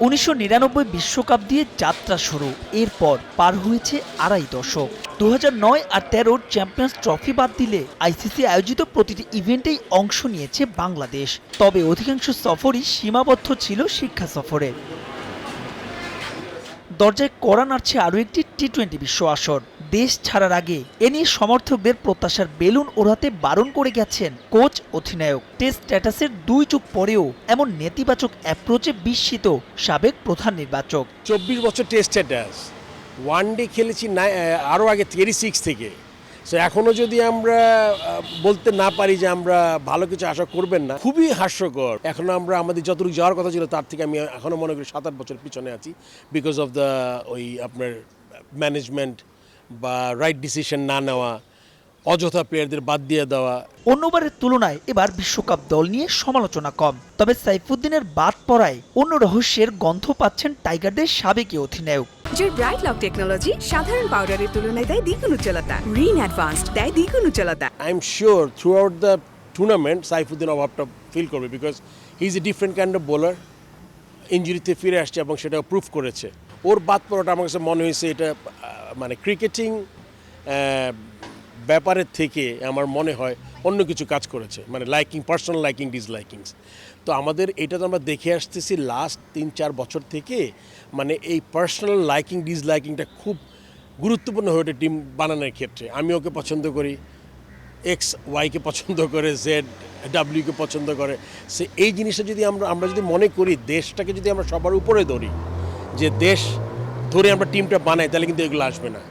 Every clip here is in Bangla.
1999 বিশ্বকাপ দিয়ে যাত্রা শুরু, এরপর পার হয়েছে আড়াই দশক। 2009 আর 13 চ্যাম্পিয়ন্স ট্রফি বাদ দিলে আইসিসি আয়োজিত প্রতিটি ইভেন্টেই অংশ নিয়েছে বাংলাদেশ। তবে অধিকাংশ সফরই সীমাবদ্ধ ছিল শিক্ষা সফরে। দরজায় কড়া নাড়ছে আরও একটি টি-20 বিশ্ব আসর। দেশ ছাড়ার আগে এ নিয়ে সমর্থকদের প্রত্যাশার বেলুন ওড়াতে বারণ করে গেছেন কোচ অধিনায়ক। টেস্ট স্ট্যাটাসের 2 যুগ পরেও এমন নেতিবাচক অ্যাপ্রোচে বিস্মিত সাবেক প্রধান নির্বাচক। 24 বছর টেস্ট স্ট্যাটাস, ওয়ানডে খেলেছি না আরও আগে 36 থেকে। সো এখনও যদি আমরা বলতে না পারি যে আমরা ভালো কিছু আশা করবেন না, খুবই হাস্যকর। এখনও আমরা আমাদের যতটুকু যাওয়ার কথা ছিল তার থেকে আমি এখনও মনে করি 7-8 বছর পিছনে আছি, বিকজ অফ দ্য আপনার ম্যানেজমেন্ট বা রাইট ডিসিশন না নেওয়া, অযথা প্লেয়ারদের বাদ দিয়ে দেওয়া। অন্যবারের তুলনায় এবার বিশ্বকাপ দল নিয়ে সমালোচনা কম, তবে সাইফুদ্দিনের বাদ পড়ায় অন্য রহস্যের গন্ধ পাচ্ছেন টাইগারদের সাবেক অধিনায়ক। জয় ব্রাইট লক টেকনোলজি সাধারণ পাউডারের তুলনায় দেয় দ্বিগুণ উজ্জ্বলতা, রিন অ্যাডভান্সড দেয় দ্বিগুণ উজ্জ্বলতা। I am sure throughout the tournament Saifuddin অভাবটা ফিল করবে, because he is a different kind of bowler. ইঞ্জুরিতে ফিরে আসছে এবং সেটা প্রুভ করেছে। ওর বাদ পড়াটা আমার কাছে মনে হয়েছে এটা মানে ক্রিকেটিং ব্যাপারের থেকে আমার মনে হয় অন্য কিছু কাজ করেছে, মানে পার্সোনাল লাইকিং ডিসলাইকিংস। তো আমাদের এটা তো আমরা দেখে আসতেছি লাস্ট 3-4 বছর থেকে, মানে এই পার্সোনাল লাইকিং ডিসলাইকিংটা খুব গুরুত্বপূর্ণ হয়ে ওঠে টিম বানানোর ক্ষেত্রে। আমি ওকে পছন্দ করি, এক্স ওয়াইকে পছন্দ করে, জেড ডাব্লিউকে পছন্দ করে। সে এই জিনিসটা যদি আমরা যদি মনে করি, দেশটাকে যদি আমরা সবার উপরে ধরি, যে দেশ ধরে আমরা টিমটা বানাই, তাহলে কিন্তু এগুলো আসবে না।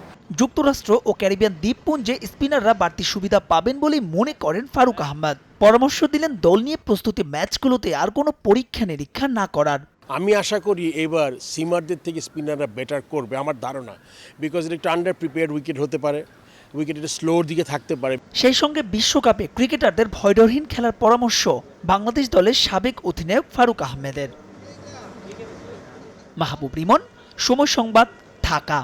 যুক্তরাষ্ট্র ও ক্যারিবিয়ান দ্বীপপুঞ্জে স্পিনাররা বাড়তি সুবিধা পাবেন বলেই মনে করেন ফারুক আহমেদ। পরামর্শ দিলেন দল নিয়ে প্রস্তুতি ম্যাচগুলোতে আর কোনো পরীক্ষা নিরীক্ষা না করার। আমি আশা করি এবার সিমারদের থেকে স্পিনাররা বেটার করবে, আমার ধারণা, বিকজ এটা একটু আন্ডার প্রিপেয়ার্ড উইকেট হতে পারে, উইকেট একটু স্লোর দিকে থাকতে পারে। সেই সঙ্গে বিশ্বকাপে ক্রিকেটারদের ভয়ডরহীন খেলার পরামর্শ বাংলাদেশ দলের সাবেক অধিনায়ক ফারুক আহমেদের। মাহবুব রিমন, সময় সংবাদ, ঢাকা।